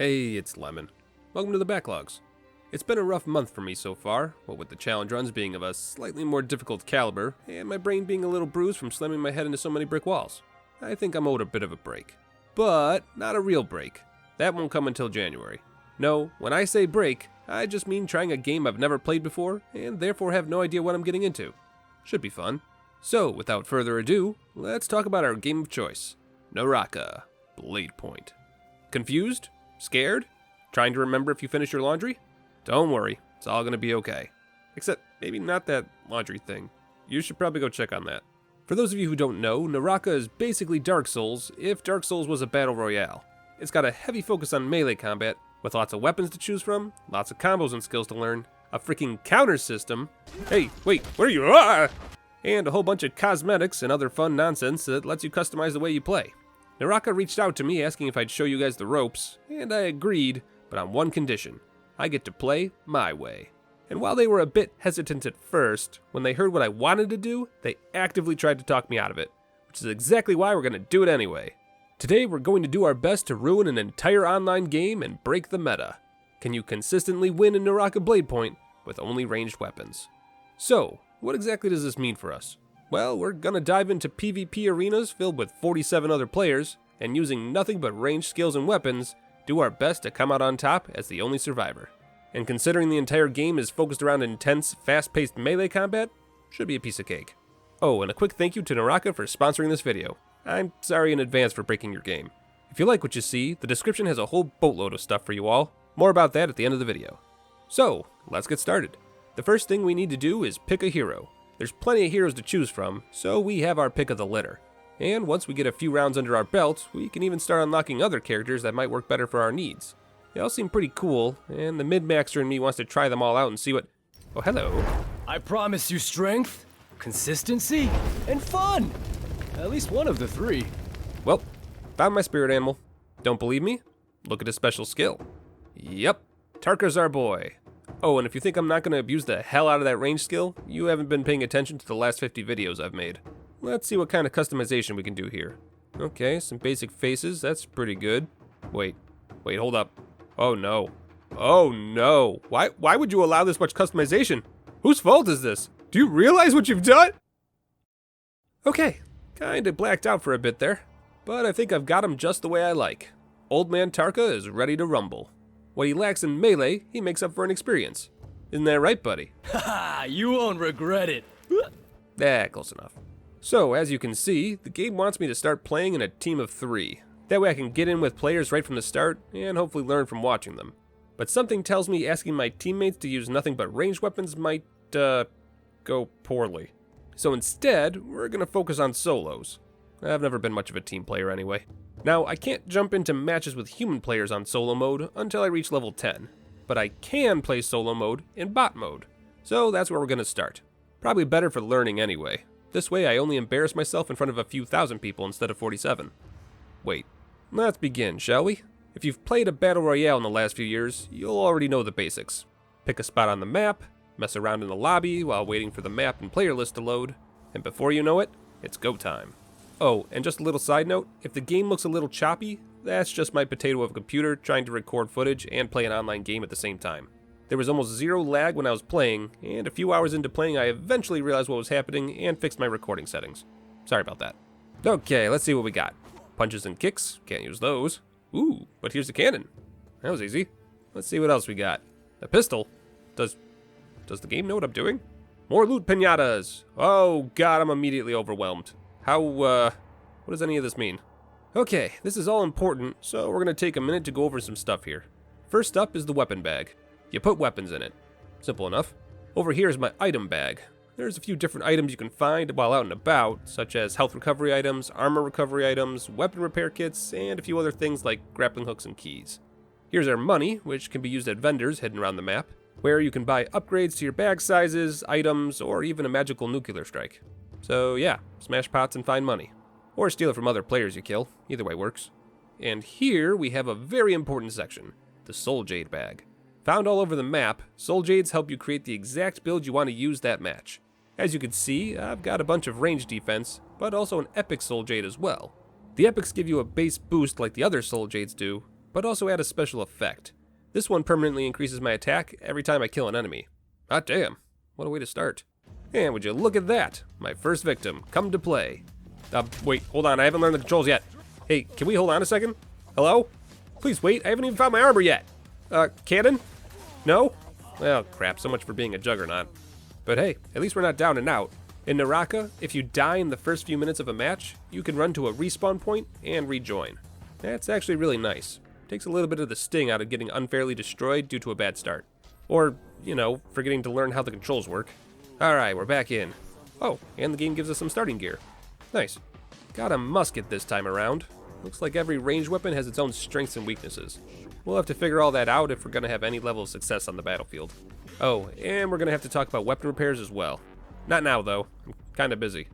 Hey, it's Lemon. Welcome to the Backlogs. It's been a rough month for me so far, what with the challenge runs being of a slightly more difficult caliber, and my brain being a little bruised from slamming my head into so many brick walls. I think I'm owed a bit of a break. But not a real break. That won't come until January. No, when I say break, I just mean trying a game I've never played before, and therefore have no idea what I'm getting into. Should be fun. So, without further ado, let's talk about our game of choice. Naraka, Bladepoint. Confused? Scared? Trying to remember if you finished your laundry? Don't worry, it's all gonna be okay. Except maybe not that laundry thing. You should probably go check on that. For those of you who don't know, Naraka is basically Dark Souls if Dark Souls was a battle royale. It's got a heavy focus on melee combat, with lots of weapons to choose from, lots of combos and skills to learn, a freaking counter system. Hey, wait, where are you? Ah! And a whole bunch of cosmetics and other fun nonsense that lets you customize the way you play. Naraka reached out to me asking if I'd show you guys the ropes, and I agreed, but on one condition. I get to play my way. And while they were a bit hesitant at first, when they heard what I wanted to do, they actively tried to talk me out of it, which is exactly why we're going to do it anyway. Today we're going to do our best to ruin an entire online game and break the meta. Can you consistently win in Naraka Bladepoint with only ranged weapons? So, what exactly does this mean for us? Well, we're going to dive into PvP arenas filled with 47 other players, and using nothing but ranged skills and weapons, do our best to come out on top as the only survivor. And considering the entire game is focused around intense, fast-paced melee combat, should be a piece of cake. Oh, and a quick thank you to Naraka for sponsoring this video. I'm sorry in advance for breaking your game. If you like what you see, the description has a whole boatload of stuff for you all. More about that at the end of the video. So, let's get started. The first thing we need to do is pick a hero. There's plenty of heroes to choose from, so we have our pick of the litter. And once we get a few rounds under our belt, we can even start unlocking other characters that might work better for our needs. They all seem pretty cool, and the mid-maxer in me wants to try them all out and see what... Oh, hello. I promise you strength, consistency, and fun! At least one of the three. Well, found my spirit animal. Don't believe me? Look at his special skill. Yep, Tarka's our boy. Oh, and if you think I'm not going to abuse the hell out of that range skill, you haven't been paying attention to the last 50 videos I've made. Let's see what kind of customization we can do here. Okay, some basic faces, that's pretty good. Wait, hold up. Oh no. Oh no. Why would you allow this much customization? Whose fault is this? Do you realize what you've done? Okay, kinda blacked out for a bit there, but I think I've got him just the way I like. Old man Tarka is ready to rumble. What he lacks in melee, he makes up for in experience. Isn't that right, buddy? Haha, you won't regret it. Close enough. So, as you can see, the game wants me to start playing in a team of 3. That way I can get in with players right from the start, and hopefully learn from watching them. But something tells me asking my teammates to use nothing but ranged weapons might, go poorly. So instead, we're gonna focus on solos. I've never been much of a team player anyway. Now, I can't jump into matches with human players on solo mode until I reach level 10. But I can play solo mode in bot mode. So that's where we're gonna start. Probably better for learning anyway. This way I only embarrass myself in front of a few thousand people instead of 47. Wait, let's begin, shall we? If you've played a battle royale in the last few years, you'll already know the basics. Pick a spot on the map, mess around in the lobby while waiting for the map and player list to load, and before you know it, it's go time. Oh, and just a little side note, if the game looks a little choppy, that's just my potato of a computer trying to record footage and play an online game at the same time. There was almost zero lag when I was playing, and a few hours into playing I eventually realized what was happening and fixed my recording settings. Sorry about that. Okay, let's see what we got. Punches and kicks, can't use those. Ooh, but here's the cannon. That was easy. Let's see what else we got. A pistol. Does the game know what I'm doing? More loot pinatas. Oh god, I'm immediately overwhelmed. What does any of this mean? Okay, this is all important, so we're gonna take a minute to go over some stuff here. First up is the weapon bag. You put weapons in it. Simple enough. Over here is my item bag. There's a few different items you can find while out and about, such as health recovery items, armor recovery items, weapon repair kits, and a few other things like grappling hooks and keys. Here's our money, which can be used at vendors hidden around the map, where you can buy upgrades to your bag sizes, items, or even a magical nuclear strike. So yeah, smash pots and find money. Or steal it from other players you kill, either way works. And here we have a very important section, the Soul Jade bag. Found all over the map, Soul Jades help you create the exact build you want to use that match. As you can see, I've got a bunch of range defense, but also an epic Soul Jade as well. The epics give you a base boost like the other Soul Jades do, but also add a special effect. This one permanently increases my attack every time I kill an enemy. Hot damn, what a way to start. And would you look at that, my first victim, come to play. Wait, hold on, I haven't learned the controls yet. Hey, can we hold on a second? Hello? Please wait, I haven't even found my armor yet. Cannon? No? Well, crap, so much for being a juggernaut. But hey, at least we're not down and out. In Naraka, if you die in the first few minutes of a match, you can run to a respawn point and rejoin. That's actually really nice. Takes a little bit of the sting out of getting unfairly destroyed due to a bad start. Or, you know, forgetting to learn how the controls work. Alright, we're back in. Oh, and the game gives us some starting gear. Nice. Got a musket this time around. Looks like every ranged weapon has its own strengths and weaknesses. We'll have to figure all that out if we're going to have any level of success on the battlefield. Oh, and we're going to have to talk about weapon repairs as well. Not now, though. I'm kind of busy.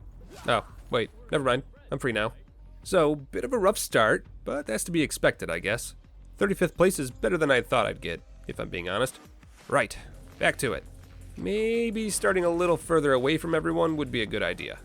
Oh, wait, never mind. I'm free now. So, bit of a rough start, but that's to be expected, I guess. 35th place is better than I thought I'd get, if I'm being honest. Right, back to it. Maybe starting a little further away from everyone would be a good idea.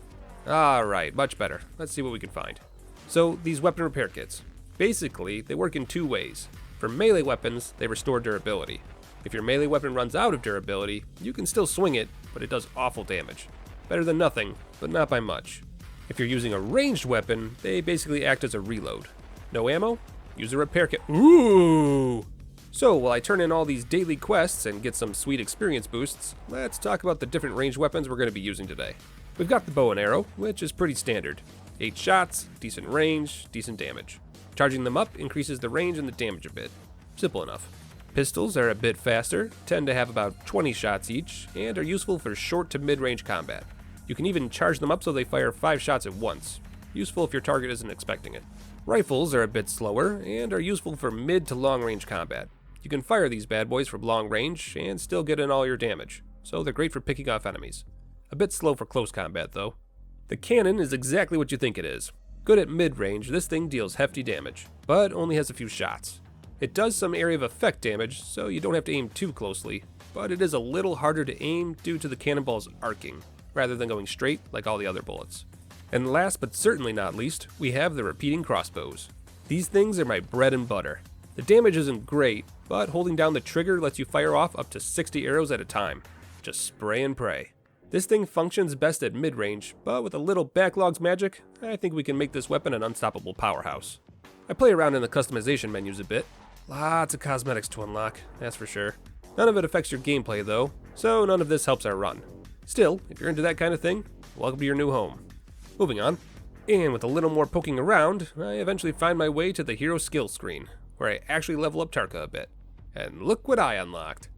Alright, much better. Let's see what we can find. So, these weapon repair kits. Basically, they work in two ways. For melee weapons, they restore durability. If your melee weapon runs out of durability, you can still swing it, but it does awful damage. Better than nothing, but not by much. If you're using a ranged weapon, they basically act as a reload. No ammo? Use a repair kit. Ooh! So, while I turn in all these daily quests and get some sweet experience boosts, let's talk about the different ranged weapons we're going to be using today. We've got the bow and arrow, which is pretty standard. 8 shots, decent range, decent damage. Charging them up increases the range and the damage a bit. Simple enough. Pistols are a bit faster, tend to have about 20 shots each, and are useful for short to mid-range combat. You can even charge them up so they fire 5 shots at once. Useful if your target isn't expecting it. Rifles are a bit slower, and are useful for mid to long-range combat. You can fire these bad boys from long range, and still get in all your damage, so they're great for picking off enemies. A bit slow for close combat, though. The cannon is exactly what you think it is. Good at mid-range, this thing deals hefty damage, but only has a few shots. It does some area of effect damage, so you don't have to aim too closely, but it is a little harder to aim due to the cannonballs arcing, rather than going straight like all the other bullets. And last but certainly not least, we have the repeating crossbows. These things are my bread and butter. The damage isn't great, but holding down the trigger lets you fire off up to 60 arrows at a time. Just spray and pray. This thing functions best at mid-range, but with a little Backlogs magic, I think we can make this weapon an unstoppable powerhouse. I play around in the customization menus a bit. Lots of cosmetics to unlock, that's for sure. None of it affects your gameplay though, so none of this helps our run. Still, if you're into that kind of thing, welcome to your new home. Moving on. And with a little more poking around, I eventually find my way to the hero skill screen, where I actually level up Tarka a bit. And look what I unlocked.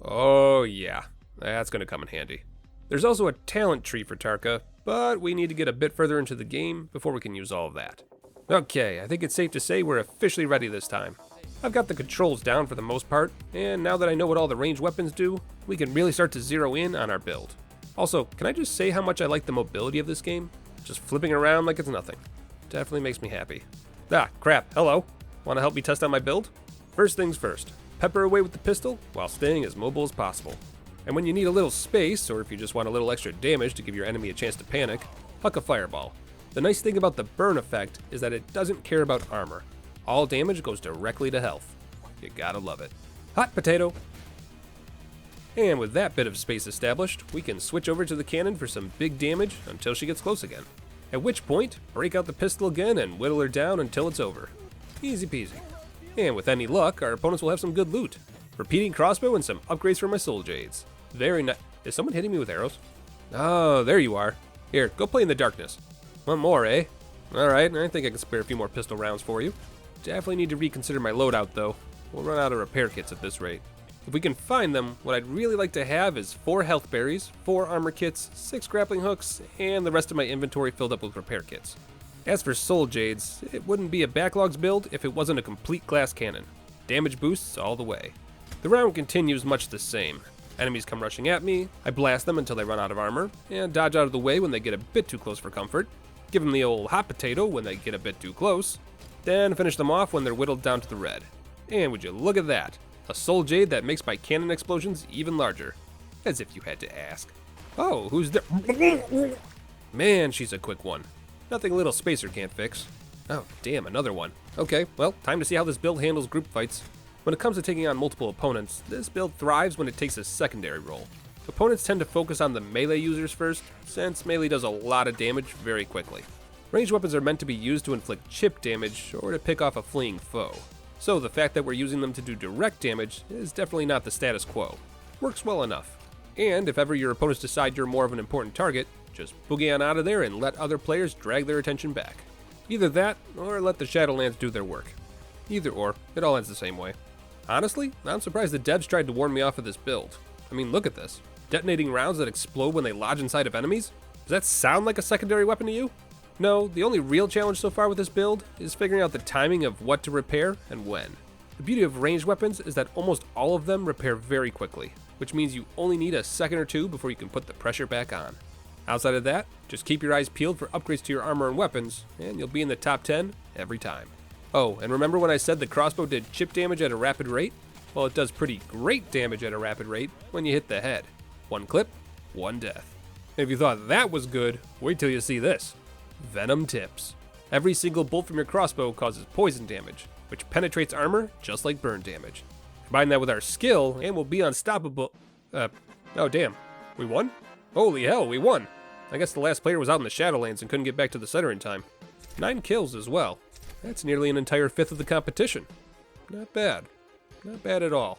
Oh yeah, that's gonna come in handy. There's also a talent tree for Tarka, but we need to get a bit further into the game before we can use all of that. Okay, I think it's safe to say we're officially ready this time. I've got the controls down for the most part, and now that I know what all the ranged weapons do, we can really start to zero in on our build. Also, can I just say how much I like the mobility of this game? Just flipping around like it's nothing. Definitely makes me happy. Ah, crap, hello. Want to help me test out my build? First things first, pepper away with the pistol while staying as mobile as possible. And when you need a little space, or if you just want a little extra damage to give your enemy a chance to panic, huck a fireball. The nice thing about the burn effect is that it doesn't care about armor. All damage goes directly to health. You gotta love it. Hot potato! And with that bit of space established, we can switch over to the cannon for some big damage until she gets close again. At which point, break out the pistol again and whittle her down until it's over. Easy peasy. And with any luck, our opponents will have some good loot. Repeating crossbow and some upgrades for my soul jades. Very nice. Is someone hitting me with arrows? Oh, there you are. Here, go play in the darkness. One more, eh? Alright, I think I can spare a few more pistol rounds for you. Definitely need to reconsider my loadout though. We'll run out of repair kits at this rate. If we can find them, what I'd really like to have is 4 health berries, 4 armor kits, 6 grappling hooks, and the rest of my inventory filled up with repair kits. As for soul jades, it wouldn't be a Backlogs build if it wasn't a complete glass cannon. Damage boosts all the way. The round continues much the same. Enemies come rushing at me, I blast them until they run out of armor, and dodge out of the way when they get a bit too close for comfort, give them the old hot potato when they get a bit too close, then finish them off when they're whittled down to the red. And would you look at that, a soul jade that makes my cannon explosions even larger. As if you had to ask. Oh, who's there? Man, she's a quick one. Nothing a little spacer can't fix. Oh, damn, another one. Okay, well, time to see how this build handles group fights. When it comes to taking on multiple opponents, this build thrives when it takes a secondary role. Opponents tend to focus on the melee users first, since melee does a lot of damage very quickly. Ranged weapons are meant to be used to inflict chip damage or to pick off a fleeing foe. So the fact that we're using them to do direct damage is definitely not the status quo. Works well enough. And if ever your opponents decide you're more of an important target, just boogie on out of there and let other players drag their attention back. Either that, or let the Shadowlands do their work. Either or, it all ends the same way. Honestly, I'm surprised the devs tried to warn me off of this build. I mean, look at this. Detonating rounds that explode when they lodge inside of enemies? Does that sound like a secondary weapon to you? No, the only real challenge so far with this build is figuring out the timing of what to repair and when. The beauty of ranged weapons is that almost all of them repair very quickly, which means you only need a second or two before you can put the pressure back on. Outside of that, just keep your eyes peeled for upgrades to your armor and weapons, and you'll be in the top 10 every time. Oh, and remember when I said the crossbow did chip damage at a rapid rate? Well, it does pretty great damage at a rapid rate when you hit the head. One clip, one death. If you thought that was good, wait till you see this. Venom tips. Every single bolt from your crossbow causes poison damage, which penetrates armor just like burn damage. Combine that with our skill, and we'll be unstoppable. Oh damn, we won? Holy hell, we won! I guess the last player was out in the Shadowlands and couldn't get back to the center in time. 9 kills as well. That's nearly an entire fifth of the competition. Not bad. Not bad at all.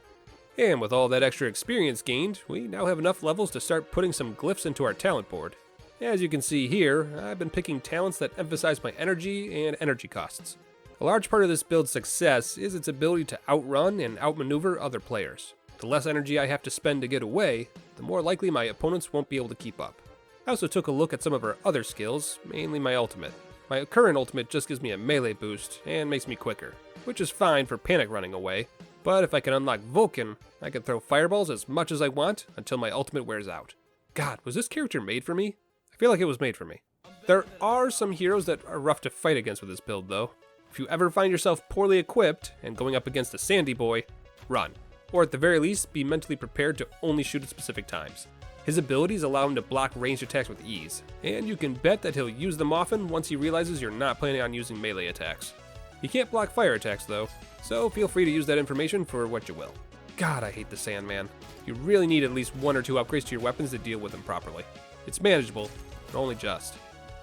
And with all that extra experience gained, we now have enough levels to start putting some glyphs into our talent board. As you can see here, I've been picking talents that emphasize my energy and energy costs. A large part of this build's success is its ability to outrun and outmaneuver other players. The less energy I have to spend to get away, the more likely my opponents won't be able to keep up. I also took a look at some of our other skills, mainly my ultimate. My current ultimate just gives me a melee boost and makes me quicker, which is fine for panic running away, but if I can unlock Vulcan, I can throw fireballs as much as I want until my ultimate wears out. God, was this character made for me? I feel like it was made for me. There are some heroes that are rough to fight against with this build though. If you ever find yourself poorly equipped and going up against a Sandy Boy, run. Or at the very least, be mentally prepared to only shoot at specific times. His abilities allow him to block ranged attacks with ease, and you can bet that he'll use them often once he realizes you're not planning on using melee attacks. He can't block fire attacks though, so feel free to use that information for what you will. God, I hate the Sandman. You really need at least 1 or 2 upgrades to your weapons to deal with him properly. It's manageable, but only just.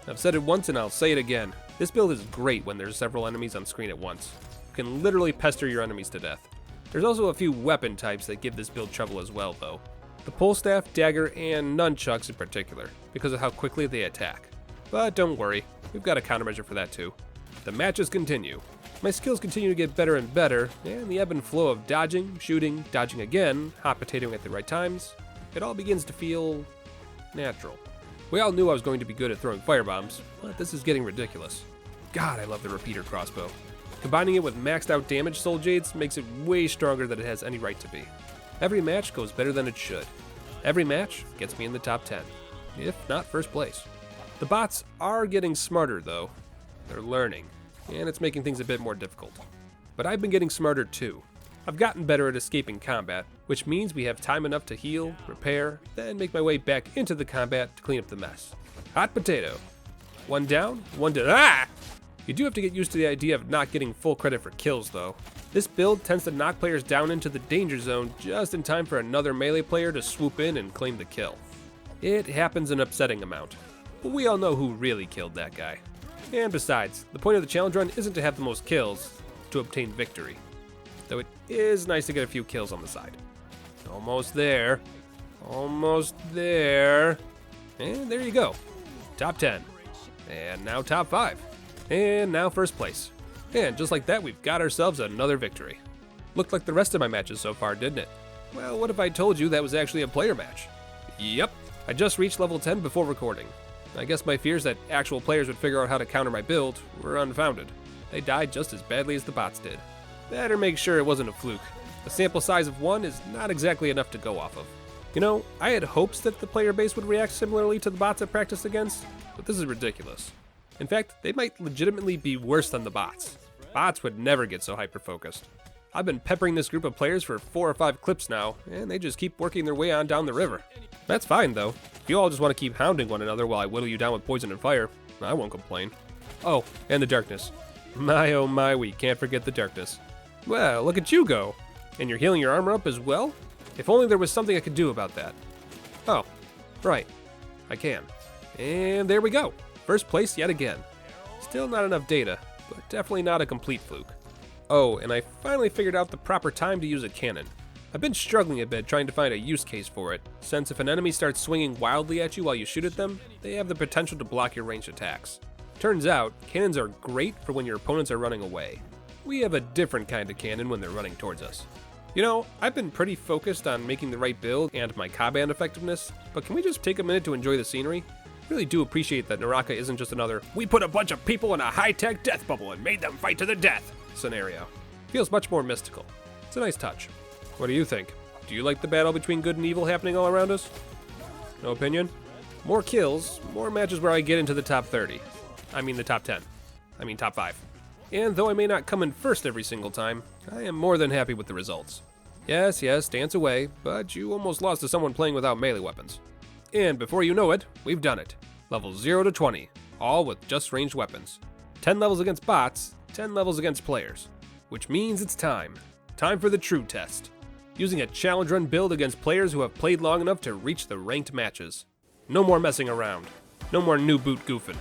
I've said it once and I'll say it again. This build is great when there's several enemies on screen at once. You can literally pester your enemies to death. There's also a few weapon types that give this build trouble as well though. The pole staff, dagger, and nunchucks in particular, because of how quickly they attack. But don't worry, we've got a countermeasure for that too. The matches continue. My skills continue to get better and better, and the ebb and flow of dodging, shooting, dodging again, hot potatoing at the right times, it all begins to feel natural. We all knew I was going to be good at throwing firebombs, but this is getting ridiculous. God, I love the repeater crossbow. Combining it with maxed out damage soul jades makes it way stronger than it has any right to be. Every match goes better than it should. Every match gets me in the top 10, if not first place. The bots are getting smarter though. They're learning, and it's making things a bit more difficult. But I've been getting smarter too. I've gotten better at escaping combat, which means we have time enough to heal, repair, then make my way back into the combat to clean up the mess. Hot potato. One down, one to ah! You do have to get used to the idea of not getting full credit for kills though. This build tends to knock players down into the danger zone just in time for another melee player to swoop in and claim the kill. It happens an upsetting amount, but we all know who really killed that guy. And besides, the point of the challenge run isn't to have the most kills, it's to obtain victory. Though it is nice to get a few kills on the side. Almost there. Almost there. And there you go. Top 10. And now top 5. And now first place. And just like that, we've got ourselves another victory. Looked like the rest of my matches so far, didn't it? Well, what if I told you that was actually a player match? Yep. I just reached level 10 before recording. I guess my fears that actual players would figure out how to counter my build were unfounded. They died just as badly as the bots did. Better make sure it wasn't a fluke. A sample size of 1 is not exactly enough to go off of. You know, I had hopes that the player base would react similarly to the bots I practiced against, but this is ridiculous. In fact, they might legitimately be worse than the bots. Bots would never get so hyper-focused. I've been peppering this group of players for 4 or 5 clips now, and they just keep working their way on down the river. That's fine though. If you all just want to keep hounding one another while I whittle you down with poison and fire, I won't complain. Oh, and the darkness. My oh my, we can't forget the darkness. Well, look at you go. And you're healing your armor up as well? If only there was something I could do about that. Oh, right. I can. And there we go. First place yet again. Still not enough data, but definitely not a complete fluke. Oh, and I finally figured out the proper time to use a cannon. I've been struggling a bit trying to find a use case for it, since if an enemy starts swinging wildly at you while you shoot at them, they have the potential to block your ranged attacks. Turns out, cannons are great for when your opponents are running away. We have a different kind of cannon when they're running towards us. You know, I've been pretty focused on making the right build and my Kaban effectiveness, but can we just take a minute to enjoy the scenery? Really do appreciate that Naraka isn't just another, we put a bunch of people in a high-tech death bubble and made them fight to the death scenario. Feels much more mystical. It's a nice touch. What do you think? Do you like the battle between good and evil happening all around us? No opinion? More kills, more matches where I get into the top 30. I mean the top 10. I mean top 5. And though I may not come in first every single time, I am more than happy with the results. Yes, dance away, but you almost lost to someone playing without melee weapons. And before you know it, we've done it. Levels 0 to 20, all with just ranged weapons. 10 levels against bots, 10 levels against players. Which means it's time. Time for the true test. Using a challenge run build against players who have played long enough to reach the ranked matches. No more messing around. No more new boot goofing.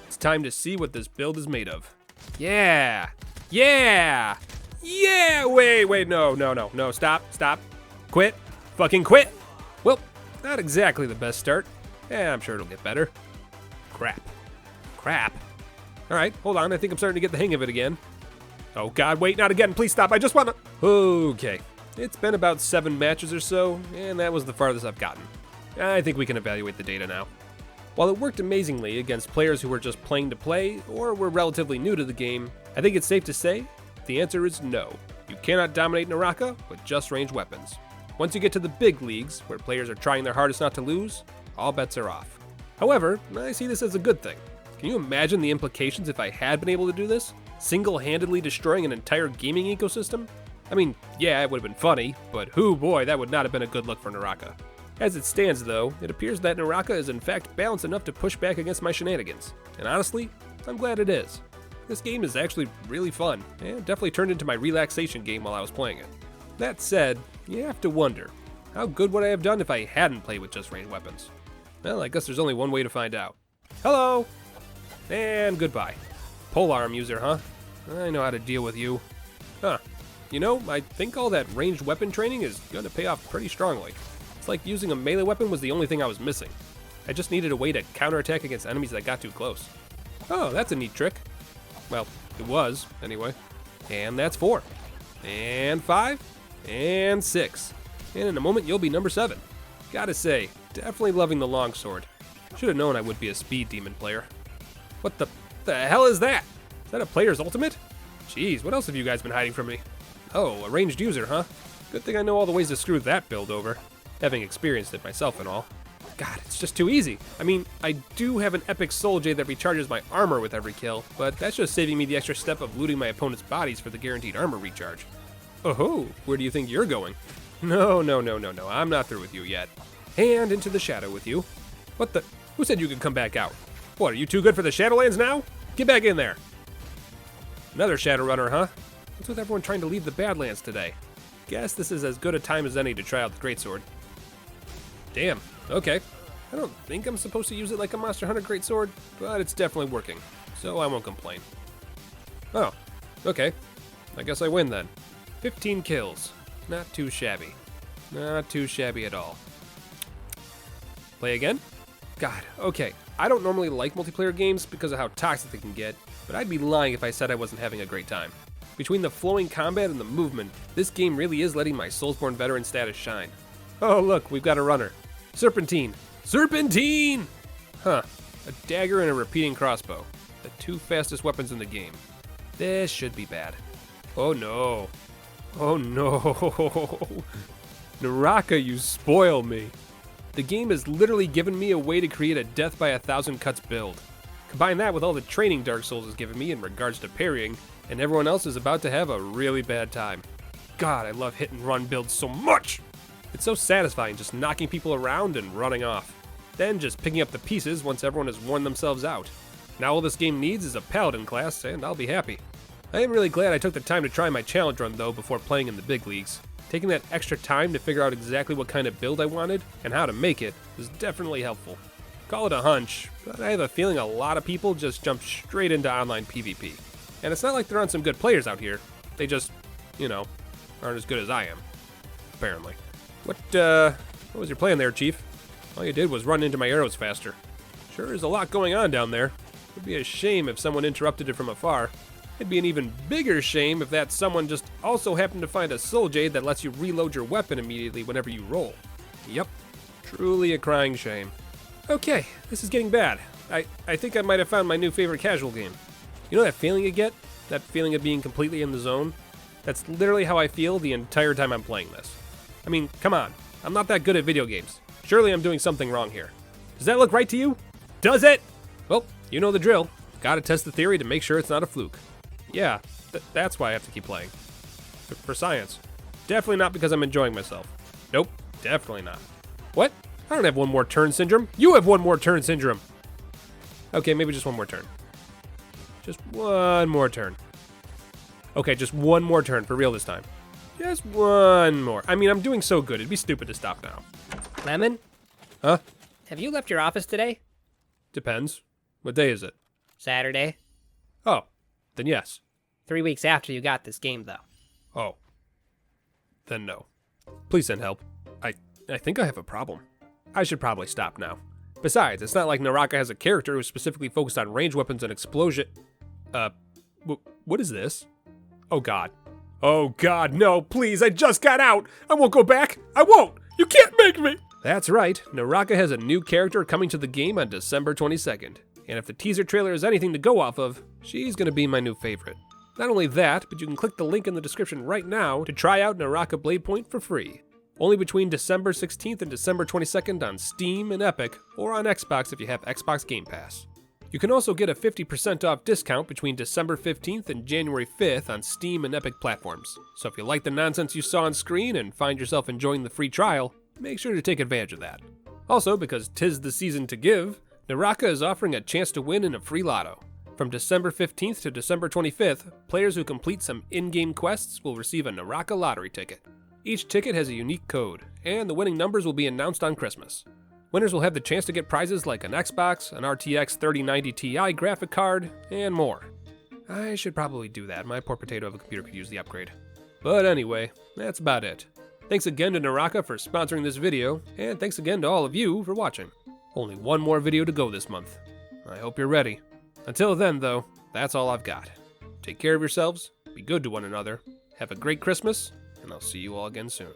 It's time to see what this build is made of. Yeah! Wait, no, stop. Quit. Fucking quit. Well, not exactly the best start. Yeah, I'm sure it'll get better. Crap. Alright, hold on, I think I'm starting to get the hang of it again. Oh god, wait, not again, please stop, I just wanna... Okay, it's been about 7 matches or so, and that was the farthest I've gotten. I think we can evaluate the data now. While it worked amazingly against players who were just playing to play, or were relatively new to the game, I think it's safe to say, the answer is no. You cannot dominate Naraka with just ranged weapons. Once you get to the big leagues, where players are trying their hardest not to lose, all bets are off. However, I see this as a good thing. Can you imagine the implications if I had been able to do this? Single-handedly destroying an entire gaming ecosystem? I mean, yeah, it would have been funny, but hoo boy, that would not have been a good look for Naraka. As it stands though, it appears that Naraka is in fact balanced enough to push back against my shenanigans. And honestly, I'm glad it is. This game is actually really fun, and definitely turned into my relaxation game while I was playing it. That said, you have to wonder, how good would I have done if I hadn't played with just ranged weapons? Well, I guess there's only one way to find out. Hello! And goodbye. Polearm user, huh? I know how to deal with you. Huh. You know, I think all that ranged weapon training is gonna pay off pretty strongly. It's like using a melee weapon was the only thing I was missing. I just needed a way to counterattack against enemies that got too close. Oh, that's a neat trick. Well, it was, anyway. And that's 4. And 5. And 6. And in a moment, you'll be number 7. Gotta say, definitely loving the longsword. Should have known I would be a speed demon player. What the hell is that? Is that a player's ultimate? Jeez, what else have you guys been hiding from me? Oh, a ranged user, huh? Good thing I know all the ways to screw that build over, having experienced it myself and all. God, it's just too easy. I mean, I do have an epic soul jade that recharges my armor with every kill, but that's just saving me the extra step of looting my opponent's bodies for the guaranteed armor recharge. Oh, where do you think you're going? No, I'm not through with you yet. And into the shadow with you. What the? Who said you could come back out? What, are you too good for the Shadowlands now? Get back in there. Another Shadowrunner, huh? What's with everyone trying to leave the Badlands today? Guess this is as good a time as any to try out the Greatsword. Damn, okay. I don't think I'm supposed to use it like a Monster Hunter Greatsword, but it's definitely working, so I won't complain. Oh, okay. I guess I win then. 15 kills. Not too shabby. Not too shabby at all. Play again? God, okay. I don't normally like multiplayer games because of how toxic they can get, but I'd be lying if I said I wasn't having a great time. Between the flowing combat and the movement, this game really is letting my Soulsborne veteran status shine. Oh look, we've got a runner. Serpentine! Serpentine! Huh, a dagger and a repeating crossbow. The 2 fastest weapons in the game. This should be bad. Oh no. Oh no. Naraka, you spoil me. The game has literally given me a way to create a death by 1,000 cuts build. Combine that with all the training Dark Souls has given me in regards to parrying, and everyone else is about to have a really bad time. God, I love hit and run builds so much! It's so satisfying just knocking people around and running off. Then just picking up the pieces once everyone has worn themselves out. Now all this game needs is a paladin class, and I'll be happy. I am really glad I took the time to try my challenge run though before playing in the big leagues. Taking that extra time to figure out exactly what kind of build I wanted and how to make it was definitely helpful. Call it a hunch, but I have a feeling a lot of people just jump straight into online PvP. And it's not like there aren't some good players out here. They just, aren't as good as I am. Apparently. What was your plan there, Chief? All you did was run into my arrows faster. Sure is a lot going on down there. It would be a shame if someone interrupted it from afar. It'd be an even bigger shame if that someone just also happened to find a soul jade that lets you reload your weapon immediately whenever you roll. Yep, truly a crying shame. Okay, this is getting bad. I think I might have found my new favorite casual game. You know that feeling you get? That feeling of being completely in the zone? That's literally how I feel the entire time I'm playing this. I mean, come on, I'm not that good at video games. Surely I'm doing something wrong here. Does that look right to you? Does it? Well, you know the drill. Gotta test the theory to make sure it's not a fluke. Yeah, that's why I have to keep playing. For science. Definitely not because I'm enjoying myself. Nope, definitely not. What? I don't have one more turn syndrome. You have one more turn syndrome. Okay, maybe just one more turn. Just one more turn. Okay, just one more turn for real this time. Just one more. I mean, I'm doing so good. It'd be stupid to stop now. Lemon? Huh? Have you left your office today? Depends. What day is it? Saturday. Oh, then yes. 3 weeks after you got this game, though. Oh. Then no. Please send help. I think I have a problem. I should probably stop now. Besides, it's not like Naraka has a character who's specifically focused on range weapons and explosion. What is this? Oh god. Oh god, no, please, I just got out! I won't go back! I won't! You can't make me! That's right, Naraka has a new character coming to the game on December 22nd. And if the teaser trailer is anything to go off of, she's gonna be my new favorite. Not only that, but you can click the link in the description right now to try out Naraka Bladepoint for free. Only between December 16th and December 22nd on Steam and Epic, or on Xbox if you have Xbox Game Pass. You can also get a 50% off discount between December 15th and January 5th on Steam and Epic platforms. So if you like the nonsense you saw on screen and find yourself enjoying the free trial, make sure to take advantage of that. Also, because 'tis the season to give, Naraka is offering a chance to win in a free lotto. From December 15th to December 25th, players who complete some in-game quests will receive a Naraka lottery ticket. Each ticket has a unique code, and the winning numbers will be announced on Christmas. Winners will have the chance to get prizes like an Xbox, an RTX 3090 Ti graphic card, and more. I should probably do that. My poor potato of a computer could use the upgrade. But anyway, that's about it. Thanks again to Naraka for sponsoring this video, and thanks again to all of you for watching. Only one more video to go this month. I hope you're ready. Until then, though, that's all I've got. Take care of yourselves, be good to one another, have a great Christmas, and I'll see you all again soon.